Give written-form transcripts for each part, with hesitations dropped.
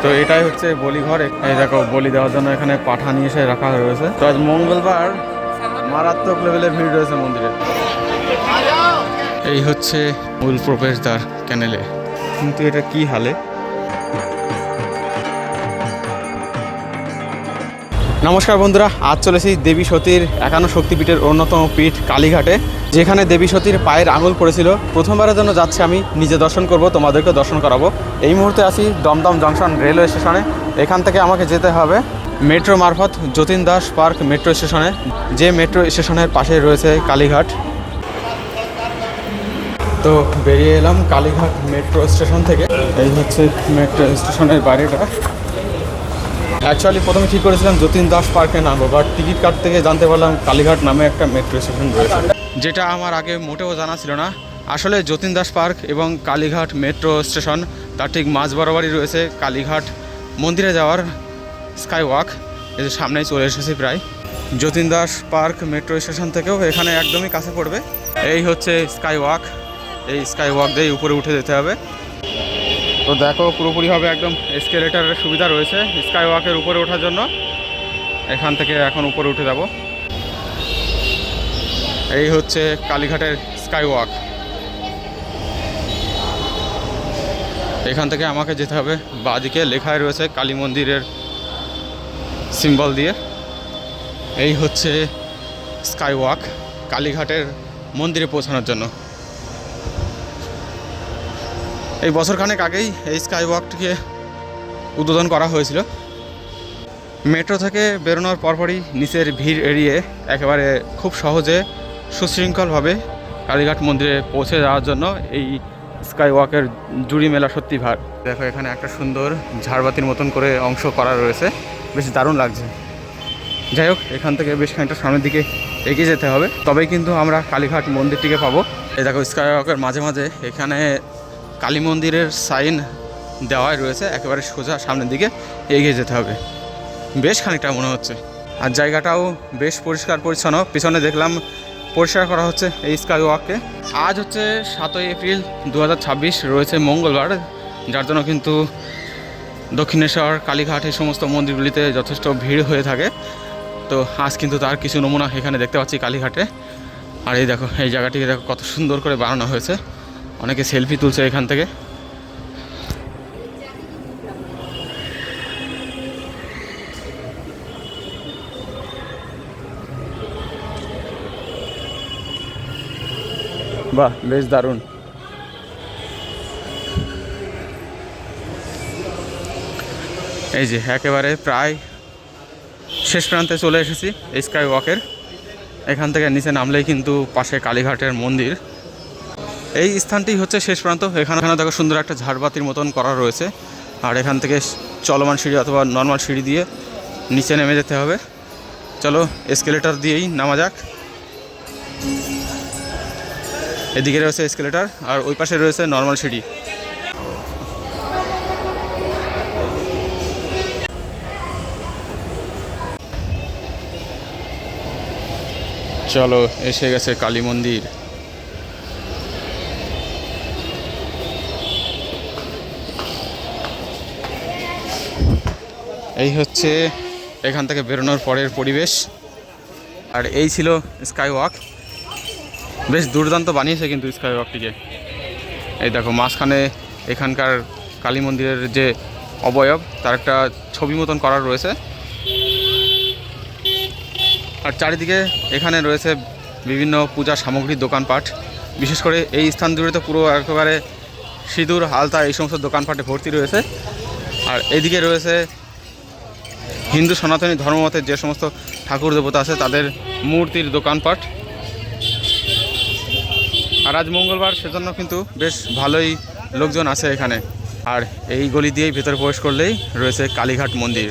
তো এটাই হচ্ছে বলিঘর। এই দেখো বলি দেওয়ার জন্য এখানে পাঠা নিয়ে এসে রাখা রয়েছে। তো আজ মঙ্গলবার মারাত্মক লেভেলের ভিড় রয়েছে মন্দিরে। এই হচ্ছে মূল প্রবেশদ্বার ক্যানেলে, কিন্তু এটা কি হালে। নমস্কার বন্ধুরা, আজ চলেছি দেবী সতীর 51 শক্তিপীঠের অন্যতম পীঠ কালীঘাটে, যেখানে দেবী সতীর পায়ের আঙুল পড়েছিল। প্রথমবারের জন্য যাচ্ছি আমি, নিজে দর্শন করব, তোমাদেরকে দর্শন করাবো। এই মুহূর্তে আছি দমদম জংশন রেলওয়ে স্টেশনে। এখান থেকে আমাকে যেতে হবে মেট্রো মারফত যতীন দাস পার্ক মেট্রো স্টেশনে, যে মেট্রো স্টেশনের পাশে রয়েছে কালীঘাট। তো বেরিয়ে এলাম কালীঘাট মেট্রো স্টেশন থেকে। এই হচ্ছে মেট্রো স্টেশনের বাইরেটা। অ্যাকচুয়ালি প্রথমে ঠিক করেছিলাম যতীন দাস পার্কে নামবো, বাট টিকিট কাট থেকে জানতে পারলাম কালীঘাট নামে একটা মেট্রো স্টেশন রয়েছে, যেটা আমার আগে মোটেও জানা ছিল না। আসলে যতীন দাস পার্ক এবং কালীঘাট মেট্রো স্টেশন তার ঠিক মাঝ বরাবরই রয়েছে কালীঘাট মন্দিরে যাওয়ার স্কাই ওয়াক। এই যে সামনেই চলে এসেছি প্রায়। Jatin Das park metro station থেকেও এখানে একদমই কাছে পড়বে। এই হচ্ছে স্কাই ওয়াক। এই স্কাই ওয়াক দিয়ে উপরে উঠে যেতে হবে। তো দেখো পুরোপুরি হবে একদম এসকেলেটারের সুবিধা রয়েছে স্কাই ওয়াকের উপরে ওঠার জন্য। এখান থেকে এখন উপরে উঠে যাব। এই হচ্ছে কালীঘাটের স্কাই ওয়াক। এখান থেকে আমাকে যেতে হবে বাঁদিকে, লেখায় রয়েছে কালী মন্দিরের সিম্বল দিয়ে। এই হচ্ছে স্কাই ওয়াক কালীঘাটের মন্দিরে পৌঁছানোর জন্য। এই বছরখানেক আগেই এই স্কাই ওয়াকটিকে উদ্বোধন করা হয়েছিল। মেট্রো থেকে বেরোনোর পরপরই নিচের ভিড় এড়িয়ে একেবারে খুব সহজে সুশৃঙ্খলভাবে কালীঘাট মন্দিরে পৌঁছে যাওয়ার জন্য এই স্কাই ওয়াকের জুড়ি মেলা সত্যি ভার। দেখো এখানে একটা সুন্দর ঝাড়বাতির মতন করে অংশ করা রয়েছে, বেশ দারুণ লাগছে। যাই হোক, এখান থেকে বেশ খানিকটা সামনের দিকে এগিয়ে যেতে হবে, তবেই কিন্তু আমরা কালীঘাট মন্দিরটিকে পাবো। এই দেখো স্কাই ওয়াকের মাঝে মাঝে এখানে কালী মন্দিরের সাইন দেওয়াই রয়েছে, একেবারে সোজা সামনের দিকে এগিয়ে যেতে হবে। বেশ খানিকটা মনে হচ্ছে, আর জায়গাটাও বেশ পরিষ্কার পরিচ্ছন্ন। পিছনে দেখলাম পরিষ্কার করা হচ্ছে এই স্কাই ওয়াককে। আজ হচ্ছে 7ই এপ্রিল 2026, রয়েছে মঙ্গলবার, যার জন্য কিন্তু দক্ষিণেশ্বর কালীঘাট এই সমস্ত মন্দিরগুলিতে যথেষ্ট ভিড় হয়ে থাকে। তো আজ কিন্তু তার কিছু নমুনা এখানে দেখতে পাচ্ছি কালীঘাটে। আর এই দেখো এই জায়গাটিকে দেখো কত সুন্দর করে বানানো হয়েছে, অনেকে সেলফি তুলছে এখান থেকে। বাহ, বেশ দারুণ। এই যে একেবারে প্রায় শেষ প্রান্তে চলে এসেছি এই স্কাই ওয়াকের। এখান থেকে নিচে নামলেই কিন্তু পাশে কালীঘাটের মন্দির। এই স্থানটি হচ্ছে শেষ প্রান্ত। এখানে দেখো সুন্দর একটা ঝাড়বাতির মতন করা রয়েছে। আর এখান থেকে চলমান সিঁড়ি অথবা নর্মাল সিঁড়ি দিয়ে নিচে নেমে যেতে হবে। চলো এসকেলেটার দিয়েই নামা যাক। এদিকে রয়েছে এসকেলেটার আর ওই পাশে রয়েছে নর্মাল সিঁড়ি। চলো, এসে গেছে কালী মন্দির। এই হচ্ছে এখান থেকে বেরোনোর পরের পরিবেশ। আর এই ছিল স্কাই ওয়াক। বেশ দুর্দান্ত বানিয়েছে কিন্তু স্কাই ওয়াকটিকে। এই দেখো মাঝখানে এখানকার কালী মন্দিরের যে অবয়ব তার একটা ছবি মতন করা রয়েছে। আর চারিদিকে এখানে রয়েছে বিভিন্ন পূজা সামগ্রীর দোকানপাট। বিশেষ করে এই স্থান জুড়ে তো পুরো একেবারে সিঁদুর আলতা এই সমস্ত দোকানপাটে ভর্তি রয়েছে। আর এদিকে রয়েছে হিন্দু সনাতনী ধর্মমতের যে সমস্ত ঠাকুর দেবতা আছে তাদের মূর্তির দোকানপাট। আর আজ মঙ্গলবার, সেজন্য কিন্তু বেশ ভালোই লোকজন আছে এখানে। আর এই গলি দিয়েই ভেতরে প্রবেশ করলেই রয়েছে কালীঘাট মন্দির।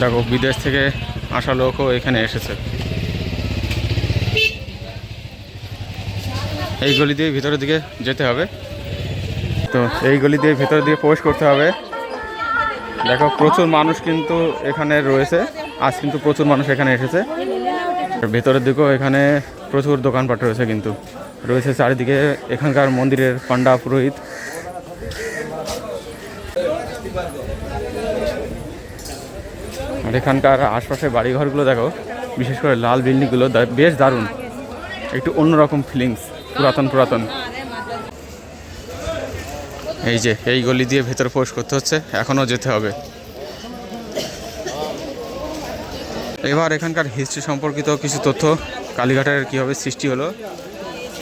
দেখো বিদেশ থেকে আসা লোকও এখানে এসেছে। এই গলি দিয়ে ভিতরের দিকে যেতে হবে। তো এই গলি দিয়ে ভেতরের দিকে প্রবেশ করতে হবে। দেখো প্রচুর মানুষ কিন্তু এখানে রয়েছে, আজ কিন্তু প্রচুর মানুষ এখানে এসেছে। ভেতরের দিকেও এখানে প্রচুর দোকানপাট রয়েছে, কিন্তু রয়েছে চারিদিকে এখানকার মন্দিরের পান্ডা পুরোহিত। আর এখানকার আশপাশে বাড়িঘরগুলো দেখো, বিশেষ করে লাল বিল্ডিংগুলো বেশ দারুণ, একটু অন্যরকম ফিলিংস, পুরাতন পুরাতন। এই যে এই গলি দিয়ে ভেতরে প্রবেশ করতে হচ্ছে, এখনও যেতে হবে। এবার এখানকার হিস্ট্রি সম্পর্কিত কিছু তথ্য, কালীঘাটের কীভাবে সৃষ্টি হলো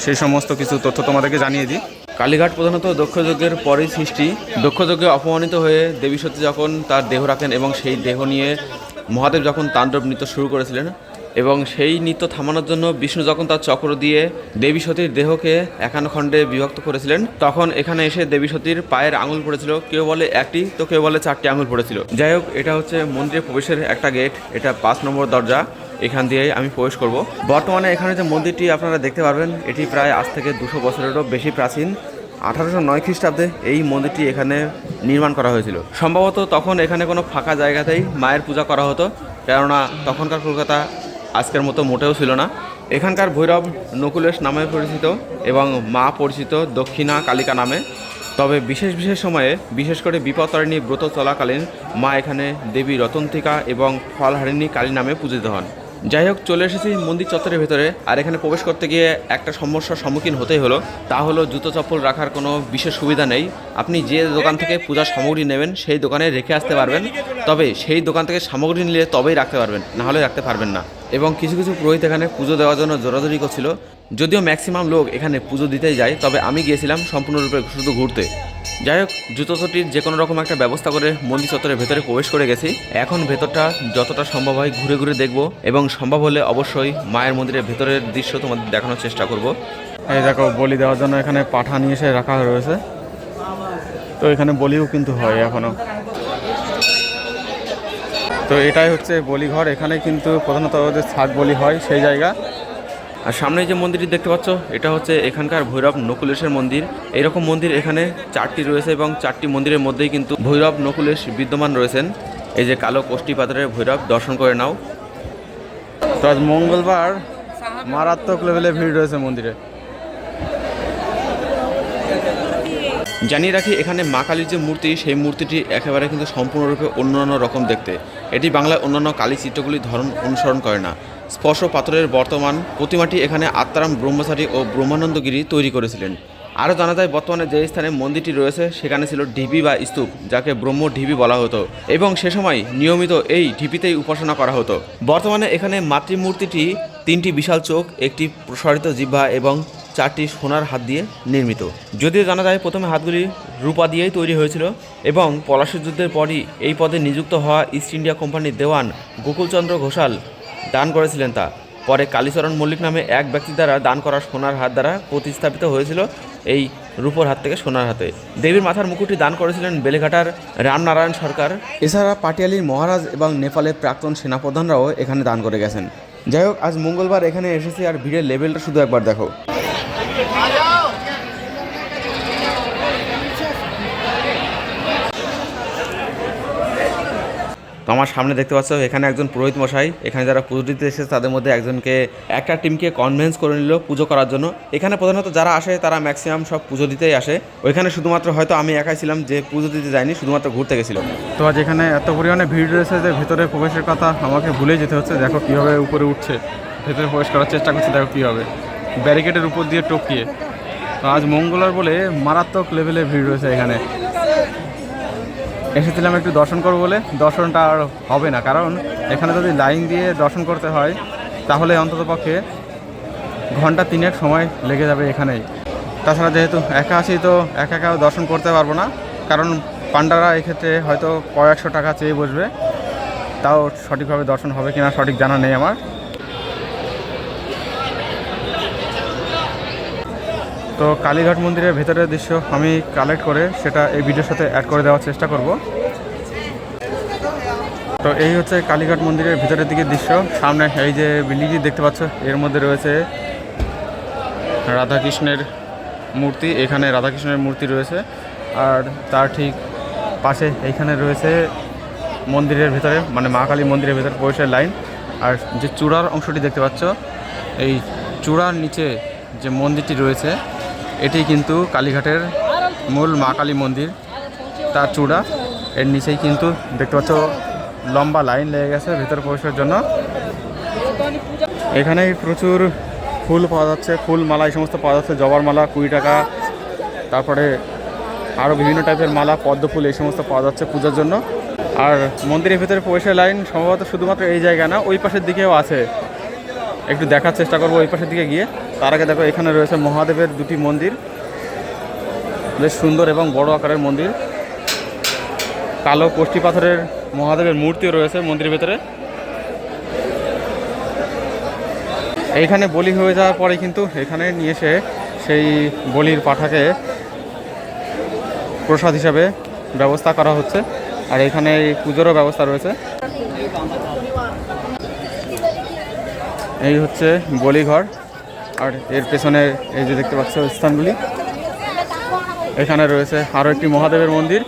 সেই সমস্ত কিছু তথ্য তোমাদেরকে জানিয়ে দিই। কালীঘাট প্রধানত দক্ষযজ্ঞের পরেই সৃষ্টি। দক্ষযজ্ঞে অপমানিত হয়ে দেবী সতী যখন তার দেহ রাখেন এবং সেই দেহ নিয়ে মহাদেব যখন তাণ্ডব নৃত্য শুরু করেছিলেন এবং সেই নৃত্য থামানোর জন্য বিষ্ণু যখন তার চক্র দিয়ে দেবী সতীর দেহকে 51 খণ্ডে বিভক্ত করেছিলেন, তখন এখানে এসে দেবী সতীর পায়ের আঙুল পড়েছিল। কেউ বলে একটি, তো কেউ বলে 4টি আঙুল পড়েছিল। যাই হোক, এটা হচ্ছে মন্দিরে প্রবেশের একটা গেট, এটা 5 নম্বর দরজা। এখান দিয়ে আমি প্রবেশ করব। বর্তমানে এখানে যে মন্দিরটি আপনারা দেখতে পারবেন, এটি প্রায় আজ থেকে 200 বছরেরও বেশি প্রাচীন। 1809 খ্রিস্টাব্দে এই মন্দিরটি এখানে নির্মাণ করা হয়েছিল। সম্ভবত তখন এখানে কোনো ফাঁকা জায়গাতেই মায়ের পূজা করা হতো, কেননা তখনকার কলকাতা আজকের মতো মোটেও ছিল না। এখানকার ভৈরব নকুলেশ নামে পরিচিত এবং মা পরিচিত দক্ষিণা কালিকা নামে। তবে বিশেষ বিশেষ সময়ে, বিশেষ করে বিপত্তারিণী ব্রত চলাকালীন মা এখানে দেবী রতন্তিকা এবং ফলহারিণী কালী নামে পূজিত হন। যাই হোক, চলে এসেছি মন্দির চত্বরের ভেতরে। আর এখানে প্রবেশ করতে গিয়ে একটা সমস্যার সম্মুখীন হতেই হলো, তা হলো জুতো চপ্পল রাখার কোনো বিশেষ সুবিধা নেই। আপনি যে দোকান থেকে পূজার সামগ্রী নেবেন সেই দোকানে রেখে আসতে পারবেন, তবে সেই দোকান থেকে সামগ্রী নিলে তবেই রাখতে পারবেন, নাহলে রাখতে পারবেন না। এবং কিছু কিছু পুরোহিত এখানে পুজো দেওয়ার জন্য জোরাজোরি করছিল। যদিও ম্যাক্সিমাম লোক এখানে পুজো দিতেই যায়, তবে আমি গিয়েছিলাম সম্পূর্ণরূপে শুধু ঘুরতে। যাই হোক, জুতো চটির যে কোনো রকম একটা ব্যবস্থা করে মন্দির চত্বরের ভেতরে প্রবেশ করে গেছি। এখন ভেতরটা যতটা সম্ভব হয় ঘুরে ঘুরে দেখব এবং সম্ভব হলে অবশ্যই মায়ের মন্দিরের ভেতরের দৃশ্য তোমাদের দেখানোর চেষ্টা করব। এই দেখো, বলি দেওয়ার জন্য এখানে পাঠা নিয়ে এসে রাখা রয়েছে। তো এখানে বলিও কিন্তু হয় এখনও। তো এটাই হচ্ছে বলিঘর। এখানে কিন্তু প্রধানত ওদের ছাগ বলি হয় সেই জায়গা। আর সামনে যে মন্দিরটি দেখতে পাচ্ছ, এটা হচ্ছে এখানকার ভৈরব নকুলেশের মন্দির। এইরকম মন্দির এখানে 4টি রয়েছে এবং 4টি মন্দিরের মধ্যেই কিন্তু ভৈরব নকুলেশ বিদ্যমান রয়েছেন। এই যে কালো কোষ্ঠী পাথরের ভৈরব, দর্শন করে নাও। তো আজ মঙ্গলবার মারাত্মক লেভেলে ভিড় রয়েছে মন্দিরে। জানিয়ে রাখি, এখানে মা কালীর যে মূর্তি, সেই মূর্তিটি একেবারে কিন্তু সম্পূর্ণরূপে অন্যান্য রকম দেখতে। এটি বাংলায় অন্যান্য কালী চিত্রগুলির ধরন অনুসরণ করে না। স্পর্শ পাথরের বর্তমান প্রতিমাটি এখানে আত্মারাম ব্রহ্মচারী ও ব্রহ্মানন্দগিরি তৈরি করেছিলেন। আরও জানা যায়, বর্তমানে যে স্থানে মন্দিরটি রয়েছে সেখানে ছিল ঢিবি বা স্তূপ, যাকে ব্রহ্ম ঢিবি বলা হতো, এবং সে সময় নিয়মিত এই ঢিবিতেই উপাসনা করা হতো। বর্তমানে এখানে মাতৃমূর্তিটি 3টি বিশাল চোখ, একটি প্রসারিত জিহ্বা এবং 4টি সোনার হাত দিয়ে নির্মিত। যদিও জানা যায় প্রথমে হাতগুলি রূপা দিয়েই তৈরি হয়েছিল এবং পলাশী যুদ্ধের পরই এই পদে নিযুক্ত হওয়া ইস্ট ইন্ডিয়া কোম্পানির দেওয়ান গোকুলচন্দ্র ঘোষাল দান করেছিলেন তা। পরে কালীচরণ মল্লিক নামে এক ব্যক্তি দ্বারা দান করা সোনার হাত দ্বারা প্রতিস্থাপিত হয়েছিল এই রূপোর হাত থেকে সোনার হাতে। দেবীর মাথার মুকুটটি দান করেছিলেন বেলেঘাটার রামনারায়ণ সরকার। এছাড়া পাটিয়ালির মহারাজ এবং নেপালের প্রাক্তন সেনাপ্রধানরাও এখানে দান করে গেছেন। যাই হোক, আজ মঙ্গলবার এখানে এসেছি আর ভিড়ের লেভেলটা শুধু একবার দেখো। তো আমার সামনে দেখতে পাচ্ছ এখানে একজন পুরোহিত মশাই, এখানে যারা পুজো দিতে এসেছে তাদের মধ্যে একজনকে, একটা টিমকে কনভিন্স করে নিল পুজো করার জন্য। এখানে প্রধানত যারা আসে তারা ম্যাক্সিমাম সব পুজো দিতেই আসে। ওইখানে শুধুমাত্র হয়তো আমি একাই ছিলাম যে পুজো দিতে যাইনি, শুধুমাত্র ঘুরতে গেছিলাম। তো আজ এখানে এত পরিমাণে ভিড় রয়েছে যে ভেতরে প্রবেশের কথা আমাকে ভুলেই যেতে হচ্ছে। দেখো কীভাবে উপরে উঠছে, ভেতরে প্রবেশ করার চেষ্টা করছে, দেখো কীভাবে ব্যারিকেডের উপর দিয়ে টপকিয়ে। তো আজ মঙ্গলবার বলে মারাত্মক লেভেলে ভিড় রয়েছে এখানে। এসেছিলাম একটু দর্শন করবো বলে, দর্শনটা আর হবে না, কারণ এখানে যদি লাইন দিয়ে দর্শন করতে হয় তাহলে অন্ততপক্ষে ঘন্টা 3 সময় লেগে যাবে এখানেই। তাছাড়া যেহেতু একা আছি, তো একাও দর্শন করতে পারবো না, কারণ পান্ডারা এক্ষেত্রে হয়তো কয়েকশো টাকা চেয়ে বসবে। তাও সঠিকভাবে দর্শন হবে কিনা সঠিক জানা নেই আমার। তো কালীঘাট মন্দিরের ভেতরের দৃশ্য আমি কালেক্ট করে সেটা এই ভিডিওর সাথে অ্যাড করে দেওয়ার চেষ্টা করব। তো এই হচ্ছে কালীঘাট মন্দিরের ভেতরের দিকের দৃশ্য। সামনে এই যে বিল্ডিংটি দেখতে পাচ্ছ, এর মধ্যে রয়েছে রাধাকৃষ্ণের মূর্তি। এখানে রাধাকৃষ্ণের মূর্তি রয়েছে, আর তার ঠিক পাশে এইখানে রয়েছে মন্দিরের ভেতরে, মানে মা কালী মন্দিরের ভেতরে প্রবেশের লাইন। আর যে চূড়ার অংশটি দেখতে পাচ্ছ, এই চূড়ার নিচে যে মন্দিরটি রয়েছে এটি কিন্তু কালীঘাটের মূল মা কালী মন্দির, তার চূড়া। এর নিচেই কিন্তু দেখতে পাচ্ছ লম্বা লাইন লেগে গেছে ভেতরে প্রবেশের জন্য। এখানে প্রচুর ফুল পাওয়া যাচ্ছে, ফুল মালা এই সমস্ত পাওয়া যাচ্ছে, জবার মালা 20 টাকা, তারপরে আরও বিভিন্ন টাইপের মালা, পদ্ম ফুল এই সমস্ত পাওয়া যাচ্ছে পূজার জন্য। আর মন্দিরের ভিতরে প্রবেশের লাইন সম্ভবত শুধুমাত্র এই জায়গা না, ওই পাশের দিকেও আছে, একটু দেখার চেষ্টা করবো ওই পাশের দিকে গিয়ে। তার আগে দেখো এখানে রয়েছে মহাদেবের 2টি মন্দির, বেশ সুন্দর এবং বড় আকারের মন্দির। কালো কষ্টি পাথরের মহাদেবের মূর্তিও রয়েছে মন্দিরের ভেতরে। এইখানে বলি হয়ে যাওয়ার পরে কিন্তু এখানে নিয়ে এসে সেই বলির পাঠাকে প্রসাদ হিসাবে ব্যবস্থা করা হচ্ছে। আর এখানে পুজোরও ব্যবস্থা রয়েছে। এই হচ্ছে বলিঘর, আর এর পেছনে এই যে দেখতে পাচ্ছ স্থানগুলি, এখানে রয়েছে আরও একটি মহাদেবের মন্দির।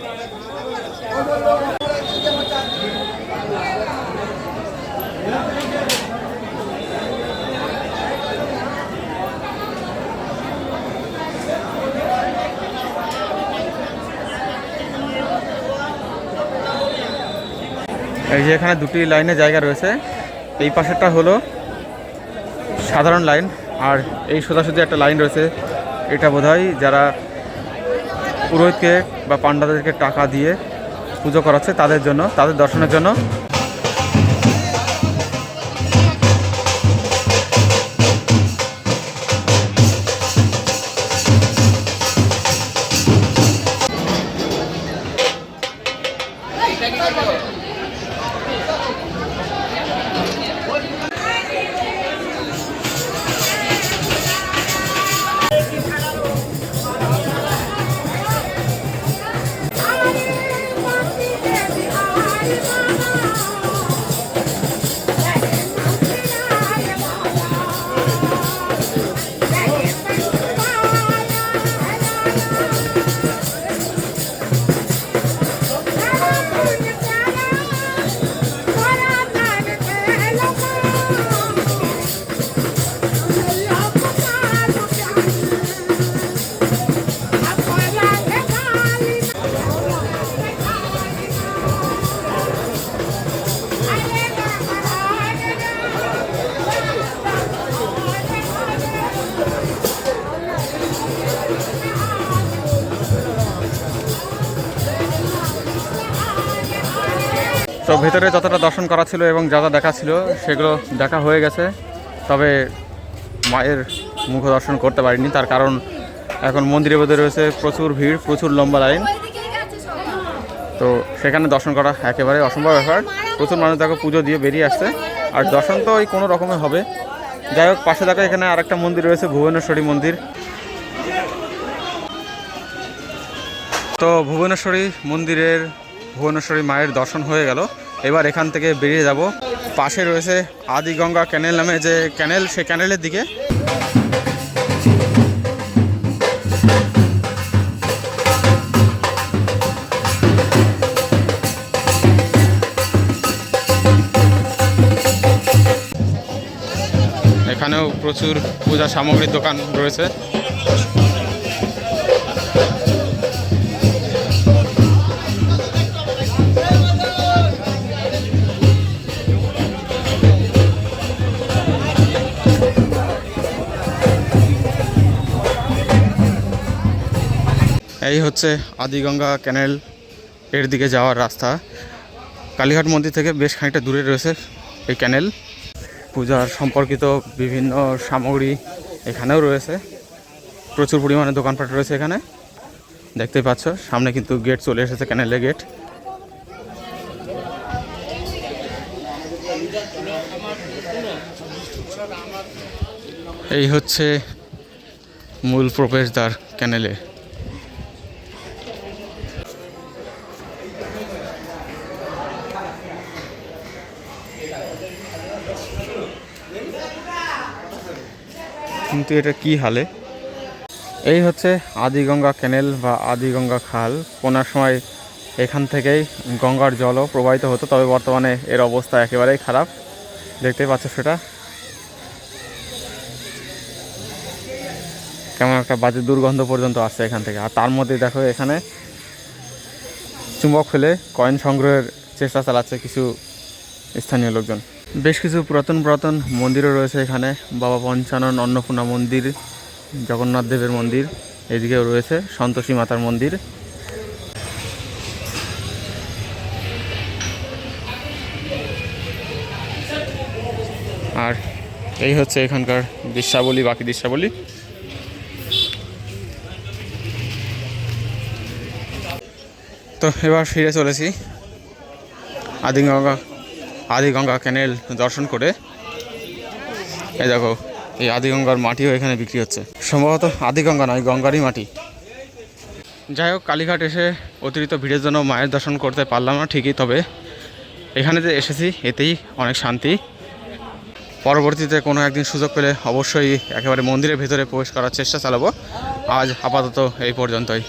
এই যে এখানে 2টি লাইনে জায়গা রয়েছে, এই পাশেরটা হলো সাধারণ লাইন, আর এই সোজাসুজি একটা লাইন রয়েছে, এটা বোধহয় যারা পুরোহিতকে বা পান্ডাদেরকে টাকা দিয়ে পুজো করাচ্ছে তাদের জন্য, তাদের দর্শনের জন্য। তো ভেতরে যতটা দর্শন করা ছিল এবং যা যা দেখা ছিল সেগুলো দেখা হয়ে গেছে, তবে মায়ের মুখ দর্শন করতে পারিনি, তার কারণ এখন মন্দিরের ভেতরে রয়েছে প্রচুর ভিড়, প্রচুর লম্বা লাইন। তো সেখানে দর্শন করা একেবারে অসম্ভব ব্যাপার। প্রচুর মানুষ দেখো পুজো দিয়ে বেরিয়ে আসছে, আর দর্শন তো ওই কোনো রকমে হবে। যাই হোক, পাশে দেখো এখানে আরেকটা মন্দির রয়েছে, ভুবনেশ্বরী মন্দির। তো ভুবনেশ্বরী মন্দিরের ভুবনেশ্বরী মায়ের দর্শন হয়ে গেল। এবার এখান থেকে বেরিয়ে যাব। পাশে রয়েছে আদিগঙ্গা ক্যানেল নামে যে ক্যানেল, সেই ক্যানেলের দিকে। এখানেও প্রচুর পূজা সামগ্রীর দোকান রয়েছে। এই হচ্ছে আদিগঙ্গা ক্যানেল, এর দিকে যাওয়ার রাস্তা। কালীঘাট মন্দির থেকে বেশ খানিকটা দূরে রয়েছে এই ক্যানেল। পূজার সম্পর্কিত বিভিন্ন সামগ্রী এখানেও রয়েছে, প্রচুর পরিমাণে দোকানপাট রয়েছে এখানে, দেখতেই পাচ্ছ। সামনে কিন্তু গেট চলে এসেছে, ক্যানেলের গেট। এই হচ্ছে মূল প্রবেশদ্বার ক্যানেলে। কিন্তু এটা কি হালে। এই হচ্ছে আদিগঙ্গা ক্যানেল বা আদিগঙ্গা খাল। কোনার সময় এখান থেকেই গঙ্গার জলও প্রবাহিত হতো, তবে বর্তমানে এর অবস্থা একেবারেই খারাপ, দেখতেই পাচ্ছ সেটা কেমন একটা বাজে দুর্গন্ধ পর্যন্ত আসছে এখান থেকে। আর তার মধ্যে দেখো এখানে চুম্বক ফেলে কয়েন সংগ্রহের চেষ্টা চালাচ্ছে কিছু স্থানীয় লোকজন। বেশ কিছু পুরাতন পুরাতন মন্দিরও রয়েছে এখানে, বাবা পঞ্চানন অন্নপূর্ণা মন্দির, জগন্নাথ দেবের মন্দির, এদিকেও রয়েছে সন্তোষী মাতার মন্দির। আর এই হচ্ছে এখানকার দৃশ্যাবলী, বাকি দৃশ্যাবলী। তো এবার ফিরে চলেছি আদিগঙ্গা ক্যানেল দর্শন করে। এই দেখো এই আদিগঙ্গার মাটিও এখানে বিক্রি হচ্ছে, সম্ভবত আদিগঙ্গা নয়, গঙ্গারই মাটি। যাই হোক, কালীঘাট এসে অতিরিক্ত ভিড়ের জন্য মায়ের দর্শন করতে পারলাম না ঠিকই, তবে এখানে যে এসেছি এতেই অনেক শান্তি। পরবর্তীতে কোনো একদিন সুযোগ পেলে অবশ্যই একেবারে মন্দিরের ভেতরে প্রবেশ করার চেষ্টা চালাবো। আজ আপাতত এই পর্যন্তই।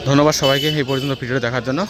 ধন্যবাদ সবাইকে এই পর্যন্ত ভিডিও দেখার জন্য।